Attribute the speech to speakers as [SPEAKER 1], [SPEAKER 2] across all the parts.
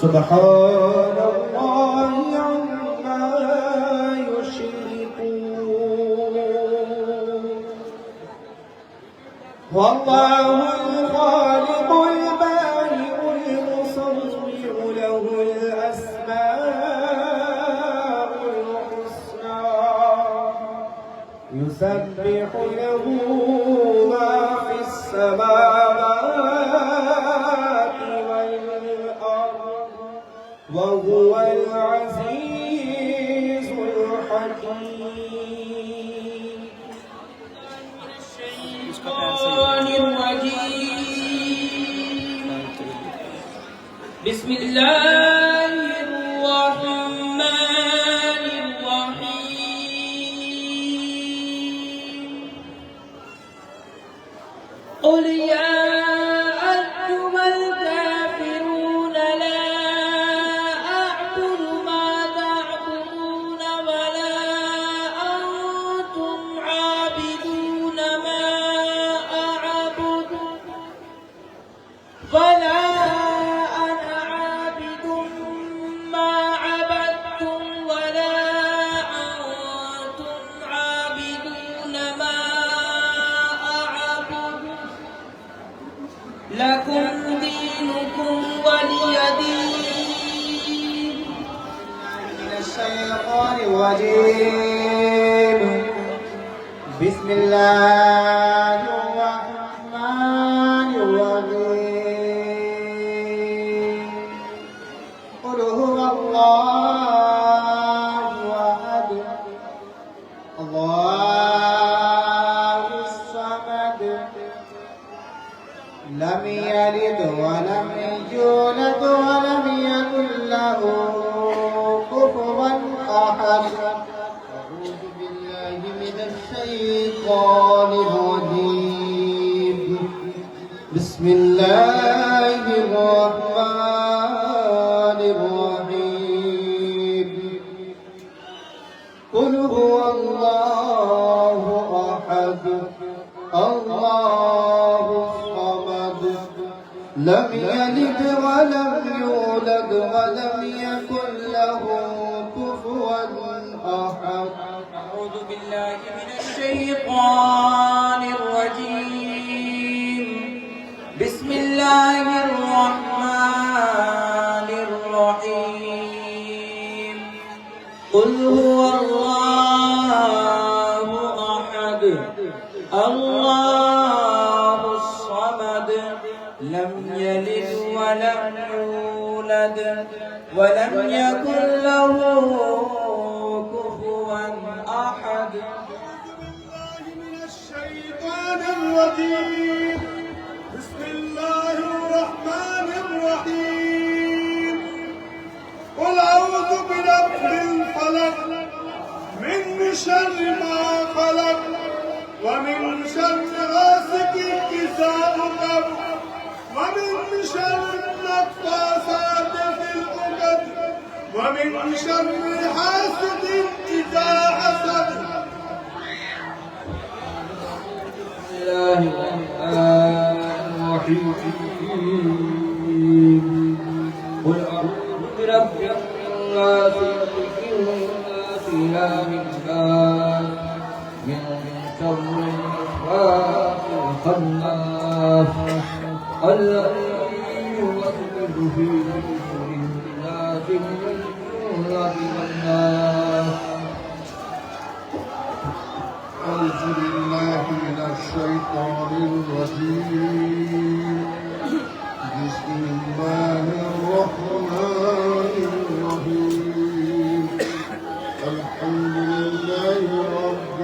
[SPEAKER 1] سبحان الله عما يشركون والله الخالق البارئ المصور له الأسماء الحسنى يسبح له ما في السماوات والأرض وهو العزيز الحكيم.
[SPEAKER 2] بسم الله الرحمن الرحيم. قل يا أيها الكافرون لا أعبد ما تعبدون ولا أنتم عابدون ما أعبد ولا أنا عابد ما عبدتم ولا أنتم عابدون ما أعبد لكم دينكم ولي دين.
[SPEAKER 1] من الشيطان الرجيم. بسم الله الرحمن الرحيم. قل هو الله أحد الله الصمد لم يلد ولم يولد ولم يكن له كفوا أحد. أعوذ بالله من الشيطان الرجيم. بسم الله الرحمن الرحيم. قل هو الله أحد الله الصمد لم يلد ولم يولد ولم يكن له كفوا أحد.
[SPEAKER 2] أعوذ بالله من الشيطان الرجيم. بسم الله الرحمن الرحيم. قل هو الله أحد الله الصمد لم يلد ولم يولد ولم يكن له كفوا أحد.
[SPEAKER 3] من الشيطان الرجيم. بسم الله الرحمن الرحيم. قل أعوذ برب الفلق من شر ما خلق ومن شر غاسق إذا وقب ومن شر النفاثات في العقد ومن شر حاسد إذا حسد.
[SPEAKER 2] الله الرحمن الرحيم. قل أعوذ برب الناس ملك الناس إله الناس من شر الوسواس الخناس الذي يوسوس في صدور الناس من الجنة والناس.
[SPEAKER 3] أعوذ بالله من الشيطان الرجيم. بسم الله الرحمن الرحيم. الحمد لله رب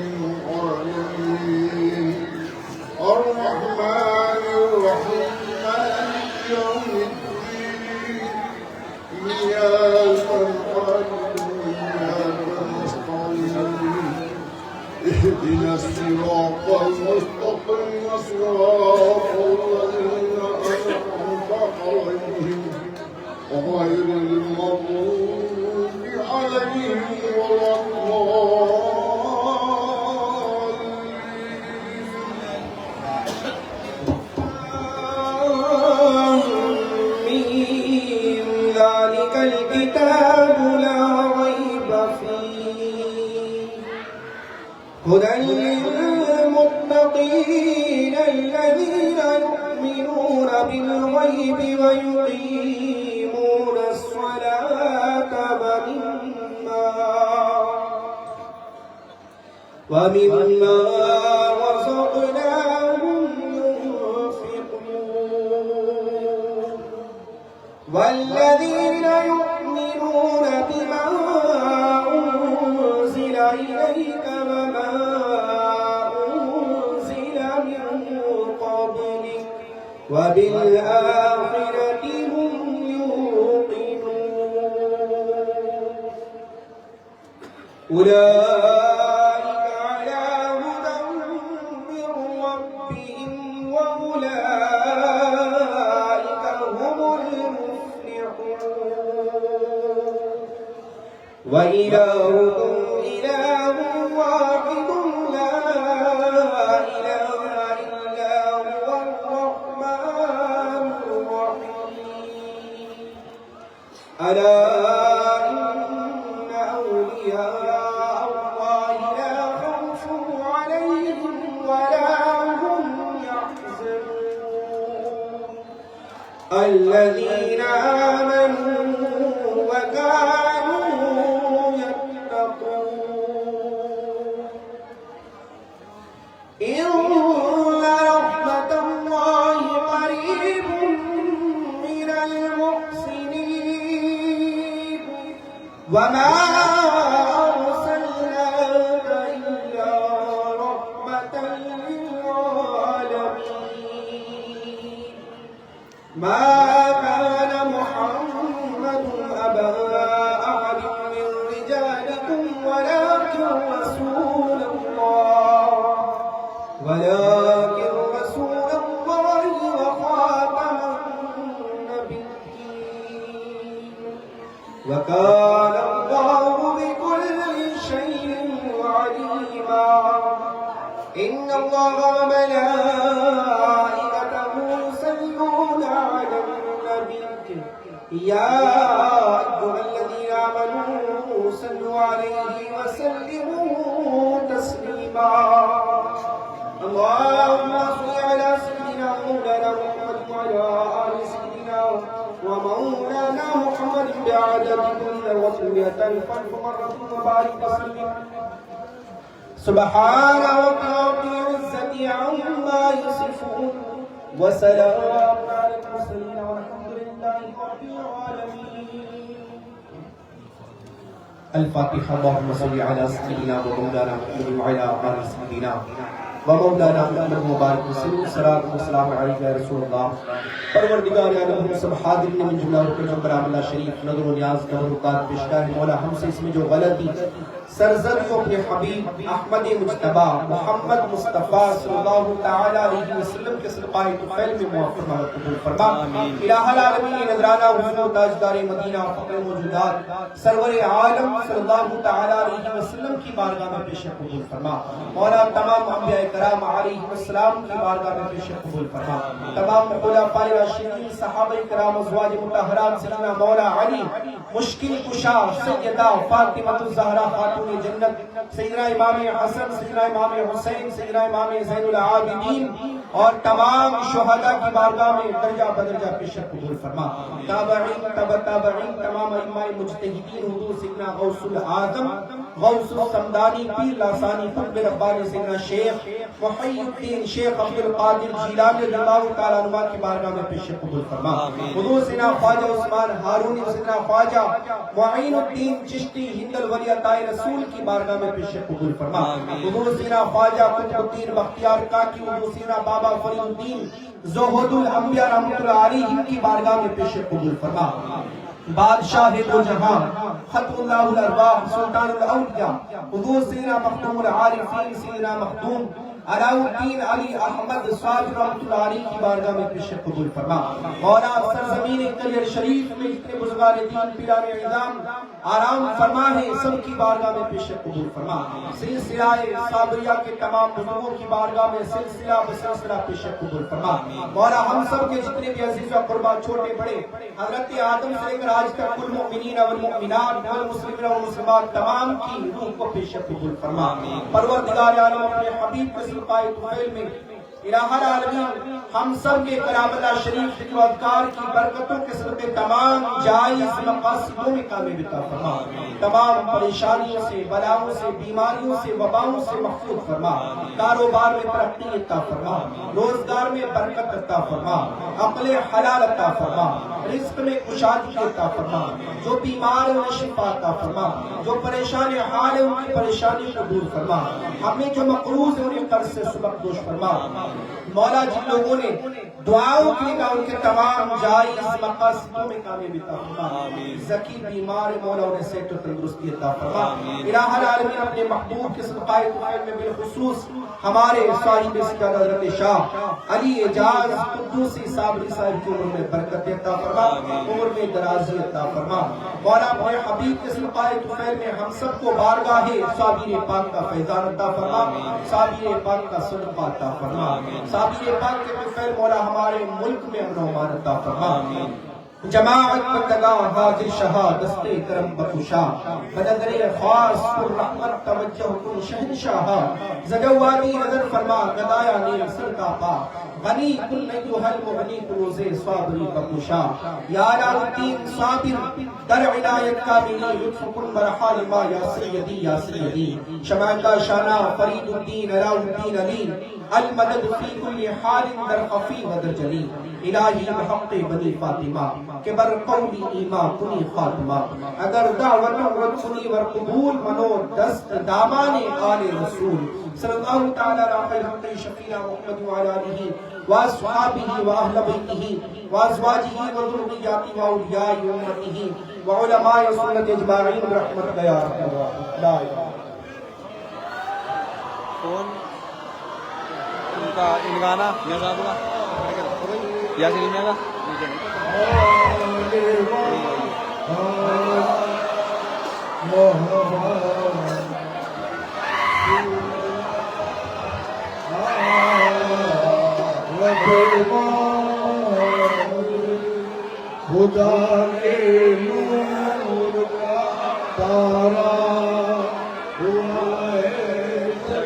[SPEAKER 3] العالمين الرحمن الرحيم مالك يوم الدين إياك نعبد وإياك نستعين اهدنا الصراط المستقيم صراط الذين أنعمت عليهم غير المغضوب عليهم ولا الضالين.
[SPEAKER 1] هدى للمتقين الذين يؤمنون بالغيب ويقيمون الصلاة ومما رزقناهم ينفقون والذين يؤمنون بما أنزل إليك وما أنزل من قبلك وبالآخرة هم يوقنون أولئك على هدى من ربهم وأولئك هم المفلحون وإلهكم إله واحد لا إله إلا هو الرحمن الرحيم ألا إن أولياء الله لا خوف عليهم ولا هم يحزنون الذين آمنوا وكانوا يتقون إن رحمة الله قريب من المحسنين وما أرسلناك إلا رحمة للعالمين ما كان محمد أبا أحد من رجالكم ولكن رسول الله وخاتم النبيين وكان الله بكل شيء عليما إن الله وملائكته يصلون على النبي يا أيها الذين آمنوا صلوا عليه وسلموا تسليما اللهم صل على سيدنا مولانا محمد وعلى آل سيدنا ومولانا محمد بعدد كل وصلية الف مرة وبارك وسلم سبحان ربك رب العزة عما يصفون وسلام على المرسلين والحمد لله رب العالمين. الفاتحة. اللهم صل على سيدنا ومولانا محمد وعلى آل سيدنا ومولانا محمد मुबारक वसल्लम सलात व सलाम अलैका या रसूल अल्लाह परवरदिगार आलम हम सब हाजिर ने में जुमला के जो करामला शरीफ नजर व नियाज का रुकात पेशकार मौला हमसे इसमें जो गलती सरजद को अपने हबीब अहमद मुज्तबा मोहम्मद मुस्तफा सल्लल्लाहु तआला अलैहि वसल्लम के सदक़ाए तुफैल में मुअफ़्फ़क़ कबूल फरमा। इलाहुल आलमीन नजराना हुज़ूर ताजदार मदीना फ़ख्र मौजूदात सरवर आलम सल्लल्लाहु तआला अलैहि वसल्लम की बारगाह में पेश कबूल फरमा। मौला तमाम अंबिया कराम अलैहिस्सलाम की बारगाह में पेश कबूल फरमा। तमाम खुलाफाए राशिदीन सहाबाए कराम अज़वाज मुतहहरात सैयदना मौला अली मुश्किल कुशा सैयदा फातिमा ज़हरा खातून जन्नत सैयदना इमाम हसन सैयदना इमाम हुसैन सैयदना इमाम ज़ैनुल आबिदीन और तमाम शुहदा की बारगाह में दर्जा बदर्जा पेश कबूल फरमा। ताबईन तबाईन तमाम इमाम मुज्तहिदीन हुजूर सैयदना गौसुल आज़म गौसुल समदानी पीर लासानी फक़्र रब्बानी सैयदना शेख मुहय्यिद्दीन शेख अब्दुल कादिर जिलानी रज़ियल्लाहु तआला अन्हु की बारगाह में पेश कबूल फरमा। हुजूर सैयदना ख्वाजा उस्मान हारूनी सैयदना ख्वाजा मुईनुद्दीन चिश्ती हिंदल वली अताए रसूल की बारगाह में पेश कबूल फरमा। हुजूर सैयदना ख्वाजा कुतुबुद्दीन बख्तियार काकी हुजूर सैयदना बाबा फरीदुद्दीन ज़ुहदुल अंबिया रहमतुल्लाह अलैहि की बारगाह में पेश कबूल फरमा। बादशाह दो जहां खतमुल्लाहुल अरवाह सुल्तानुल औलिया हुजूर सैयदना मखदूमुल आरिफीन सैयदना मखदूम अलाउद्दीन अली अहमद साद रहमतुल्लाह अलैह की बारगाह में पेश कबूल फरमा। मौला सरजमीन कलियर शरीफ में जितने बुजुर्गान दीन पीराने इज़ाम आराम फरमा है, सबकी बारगाह में पेश कबूल फरमा। सिलसिला साबरिया के तमाम बुजुर्गों की बारगाह में सिलसिला बसिलसिला पेश कबूल फरमा। मौला हम सब के जितने भी अजीज व कुर्बा छोटे बड़े हजरत आदम से लेकर आज तक कुल मुमिनीन वल मुमिनात वल मुस्लिमीन वल मुस्लिमात तमाम की रूह को पेश कबूल फरमा। परवरदिगार आलम अपने हबीब के सिलसिले तुफैल में इलाहा आलमीन हम सब के कलामत शरीफ जिक्र अज़कार की बरकतों के सदक़े तमाम जायज़ मक़ासिदों में कामयाबी अता फरमा। तमाम परेशानियों से, बलाओं से, बीमारियों से, वबाओं से महफूज फरमा। कारोबार में तरक्की अता फरमा, रोजगार में बरकत अता फरमा, अक़्ल हलाल अता फरमा, रिज़्क़ में कुशादगी अता फरमा। जो बीमार है उन्हें शिफा अता फरमा, जो परेशान हाल है उनकी परेशानी को दूर फरमा। हमें जो मक़रूज़ है उन्हें कर्ज़ से सुबकदोश फरमा। मौला जिन लोगों ने दुआओं के लिए उनके तमाम जायज़ मक़ासिदों में कामयाबी अता फरमा। ज़की बीमार मौला उन्हें सेहत और तंदुरुस्ती अता फरमा। इलाहा आलमीन अपने महबूब के सदक़ाए तुफ़ैल में बिलखुसूस हमारे साहिब सज्जाद हज़रत शाह अली एजाज कुद्दूसी साबरी साहिब की उम्र में बरकत अता फरमा, उम्र में दराज़ी अता फरमा। मौला अपने हबीब के सदक़ाए तुफ़ैल में हम सबको बारगाहे साबिर पाक का फैज़ान अता फरमा, साबिर पाक का सदक़ा अता फरमा। साबिर पाक के तुफ़ैल मौला हमारे मुल्क में अमन व अमान अता फरमा। जमाअत बतगा हाजिर शहा दस्ते करम बखुशा बददरे खास पुर रहमत तवज्जुह कुन शहनशाह जगवादी नजर फरमा गदाया ने सरका पा गनी कुल नयुहल मुगनी कुरोज़े साबरी बखुशा या अलाउद्दीन साबिर दर इनायत का मिली लुत्फ कुन बरहाल मा या सय्यदी शमा का शाना फरीदुद्दीन अलाउद्दीन अली अल मदद फी कुल्ली हाल दर खफी वदर जली इलाही बहक़ बनी फातिमा के बर कौली ईमा कुनी खातिमा अगर दावत व कुनी वर कबूल मनो दस्त दामाने आले रसूल सल्लल्लाहु तआला अलैहि शफीना मुहम्मद व अला आलिहि व अस्हाबिहि व अहले बैतिहि व अज़वाजिहि व ज़ुर्रिय्यतिहि व औलियाए उम्मतिहि व उलमाए सुन्नत अजमाईन रहमत या ला
[SPEAKER 4] कौन उनका इनगाना नजाबुला या सिनेमा का
[SPEAKER 3] खुदा के नूर का तारा हुआ है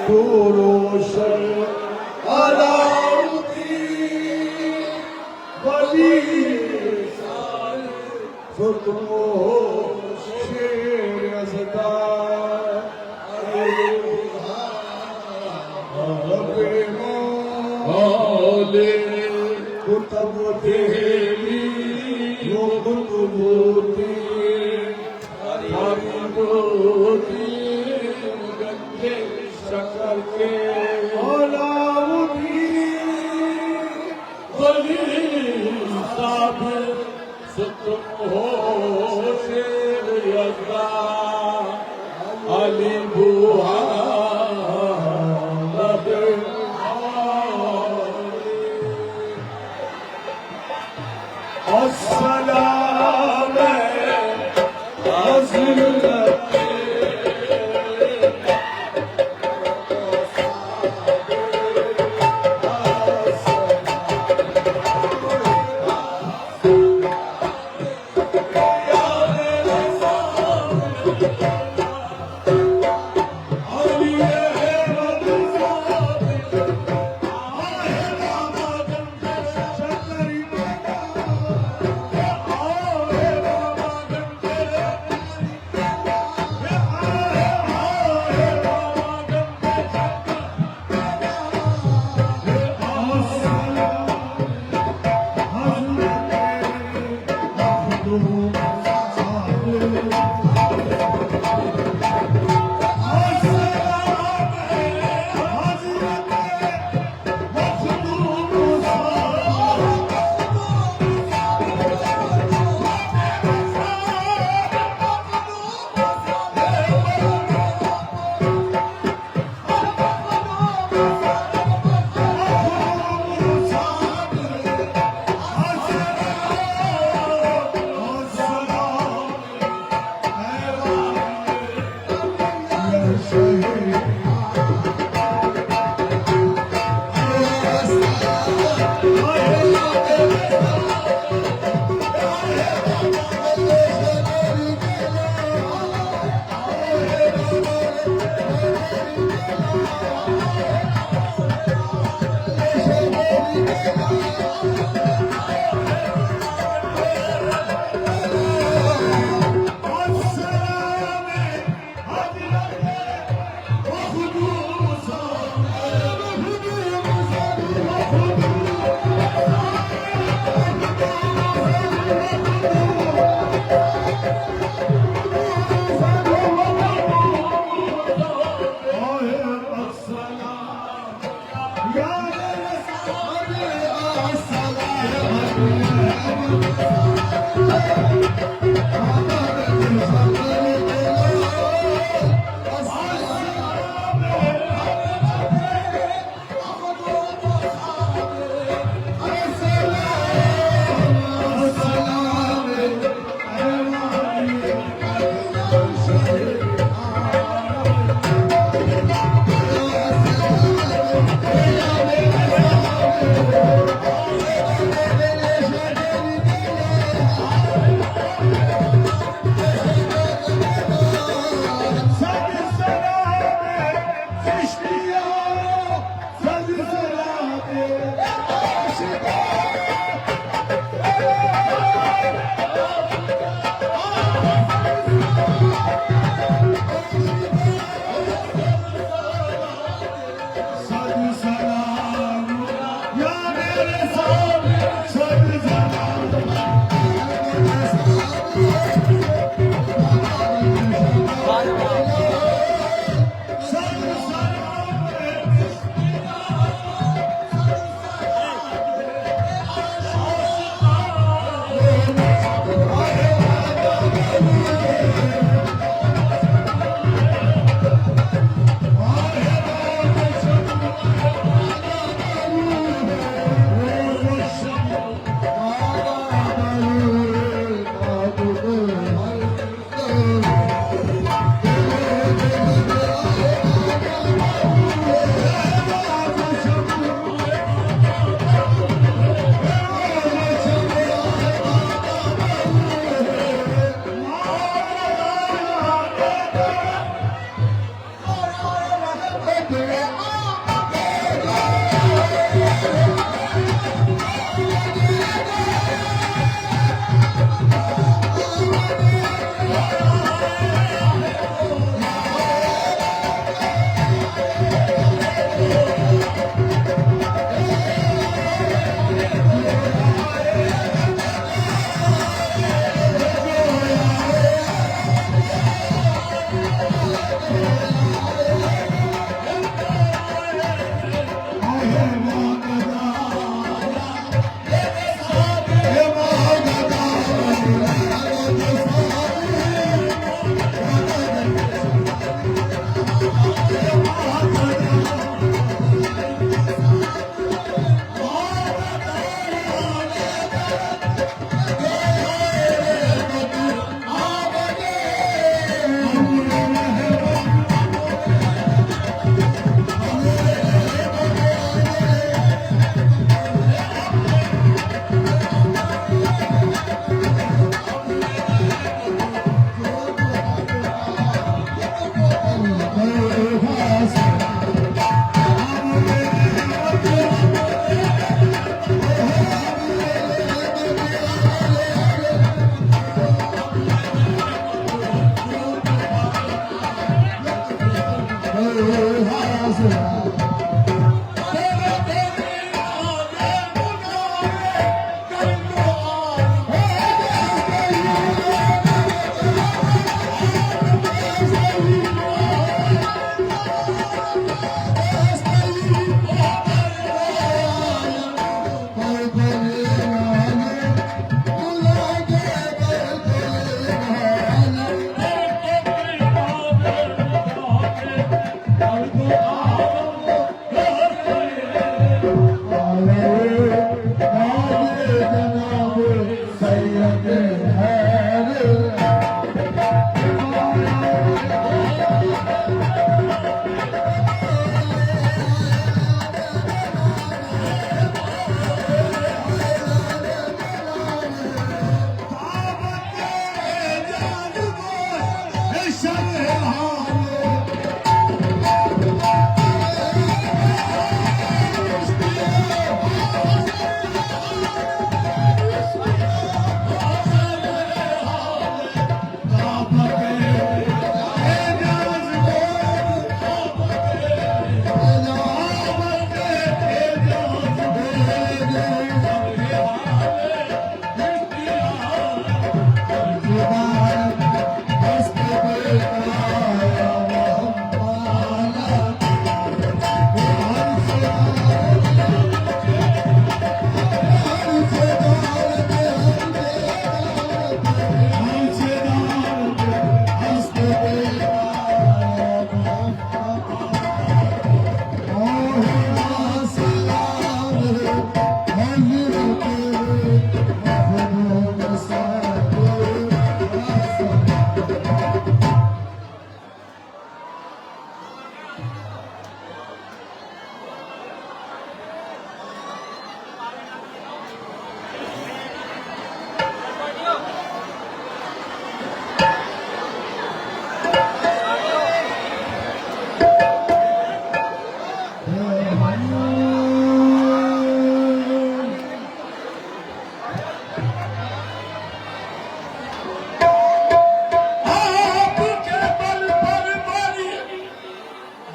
[SPEAKER 3] तू रोशन Oh,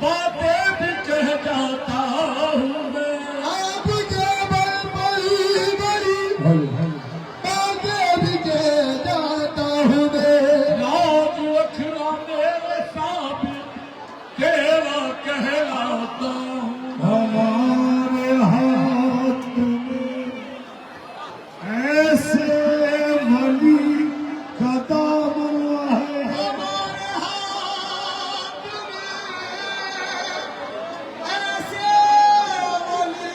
[SPEAKER 3] बातें भी कह जाता हूँ मैं आप केवल बड़ी बड़ी बातें भी कह जाता हूँ मैं लाज रखना मेरे साबित तेरा कहलाता हूँ हमारे हाथ में ऐसे वली का दामन है हमारे हाथ में ऐसे वली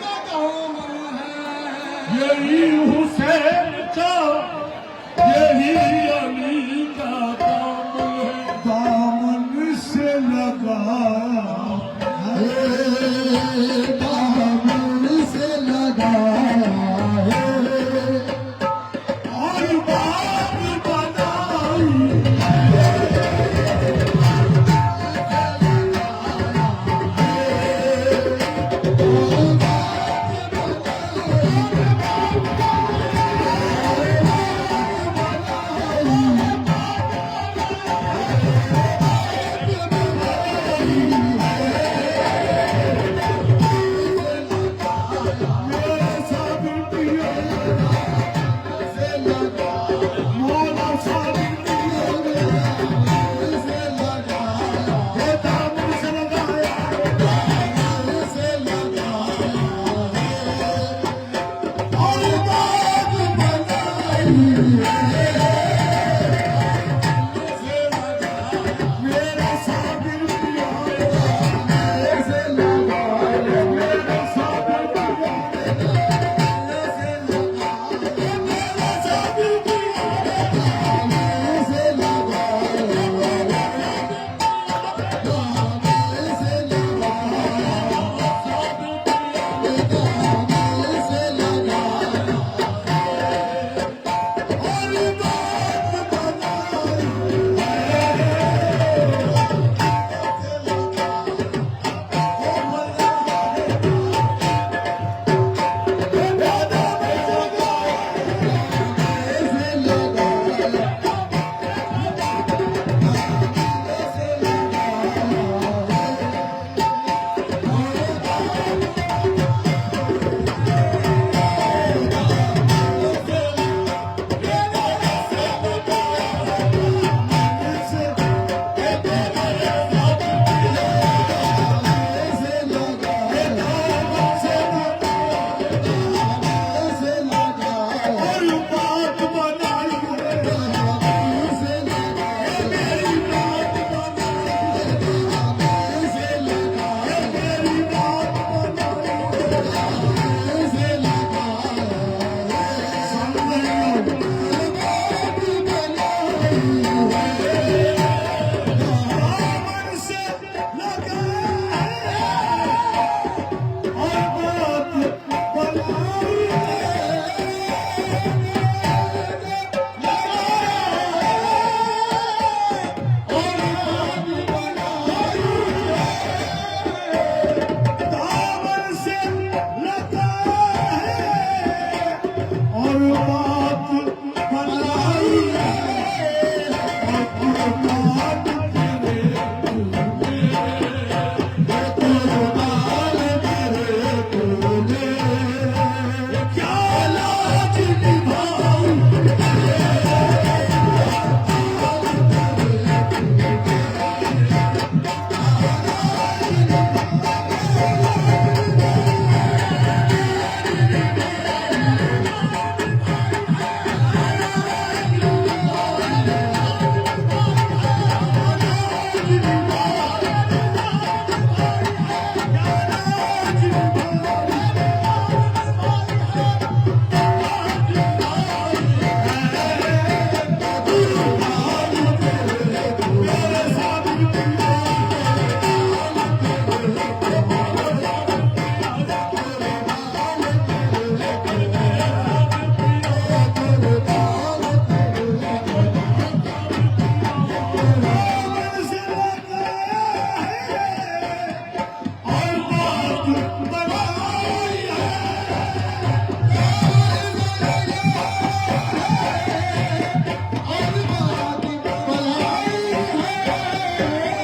[SPEAKER 3] का दामन है यही हुसैन का यही अली का दामन है दामन से लगा दामन से लगा और बात बनाई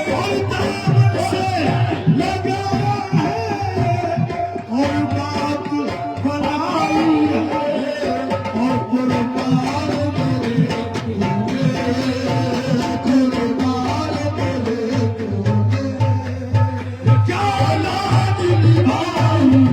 [SPEAKER 5] All the
[SPEAKER 3] लगाया है और बात बनाई है और कुर्बान तेरे कुर्बान तेरे क्या लाज निभाई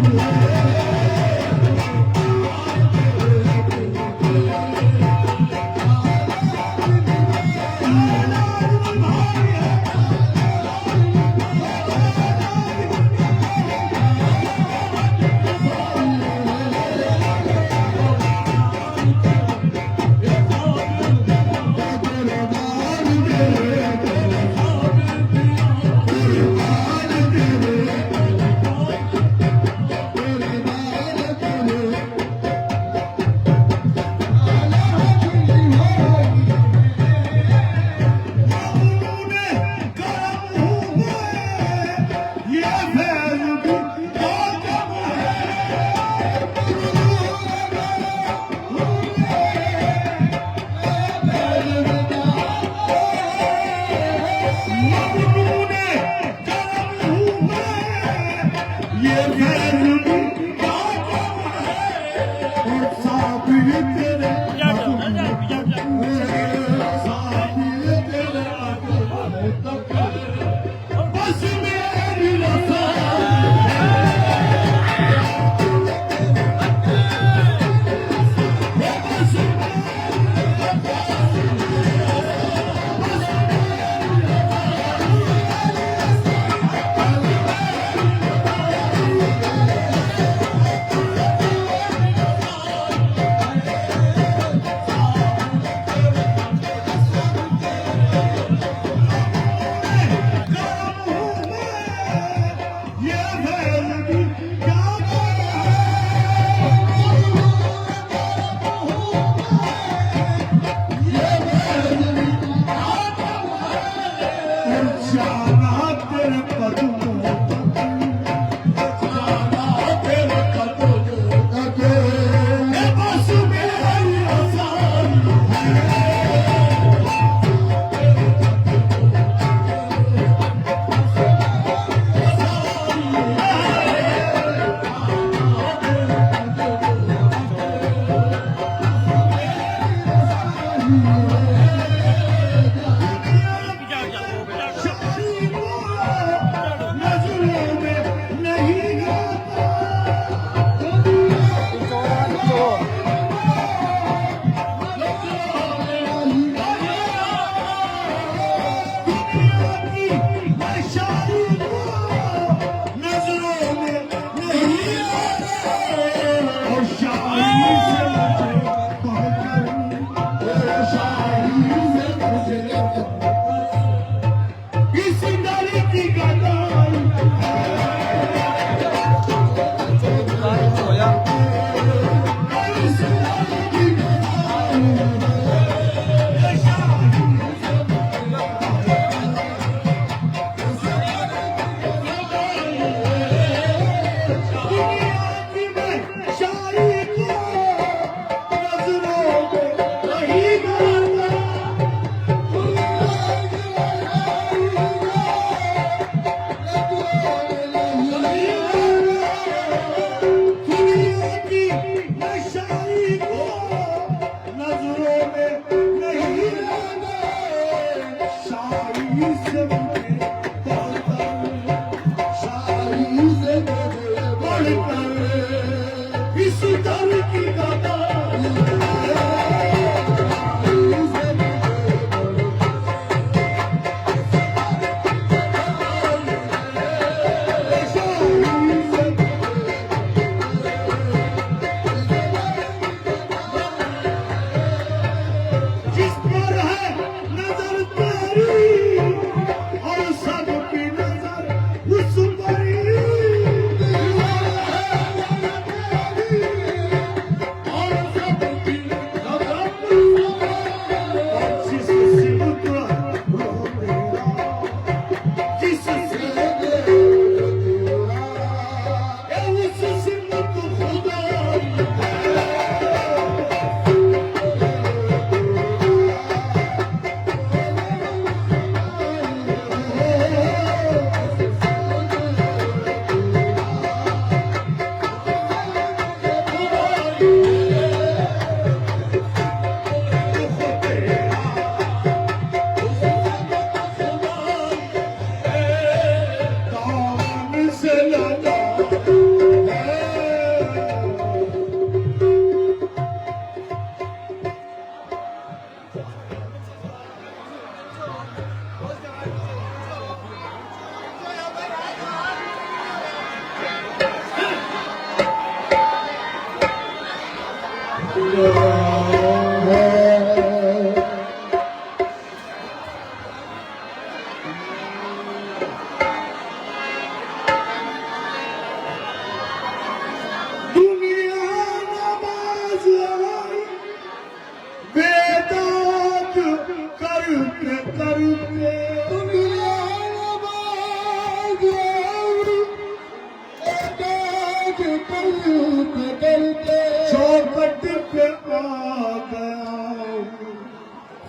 [SPEAKER 3] गया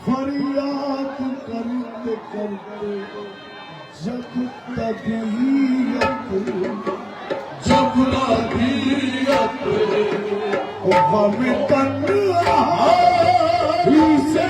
[SPEAKER 3] फरियाद करते करते जब तबीयत गम तन्हाई से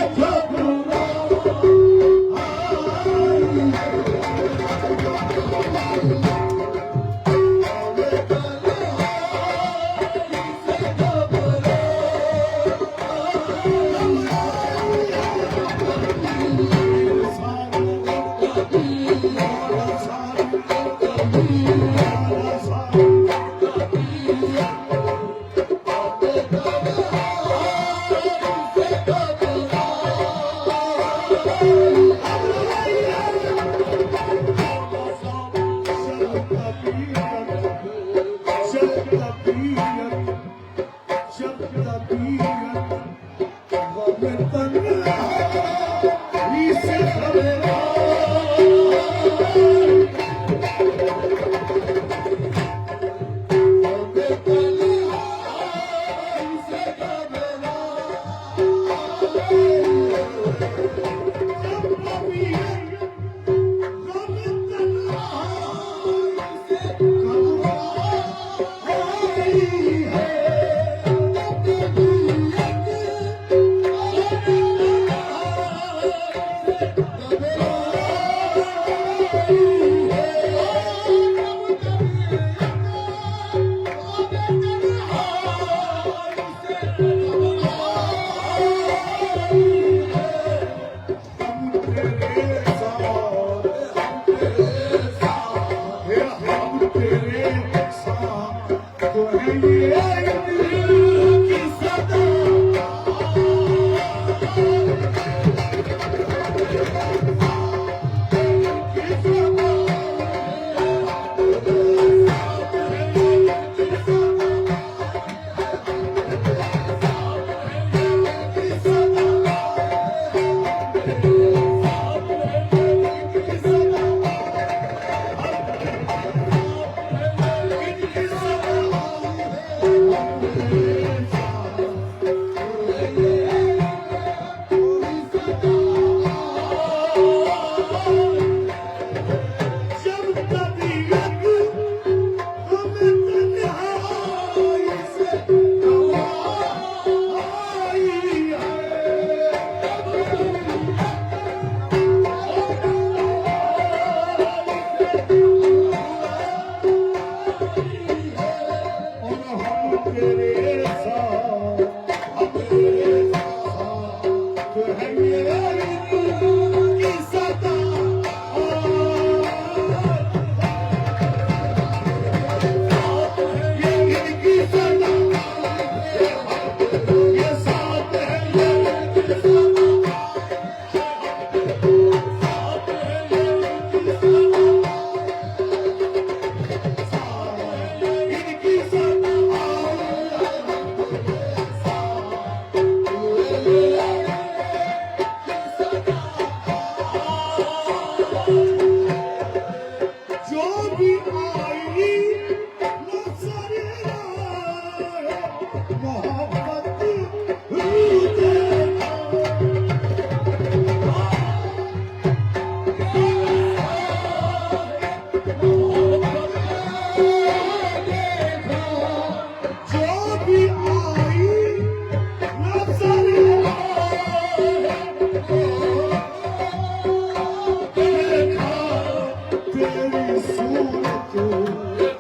[SPEAKER 3] तेरी सूरत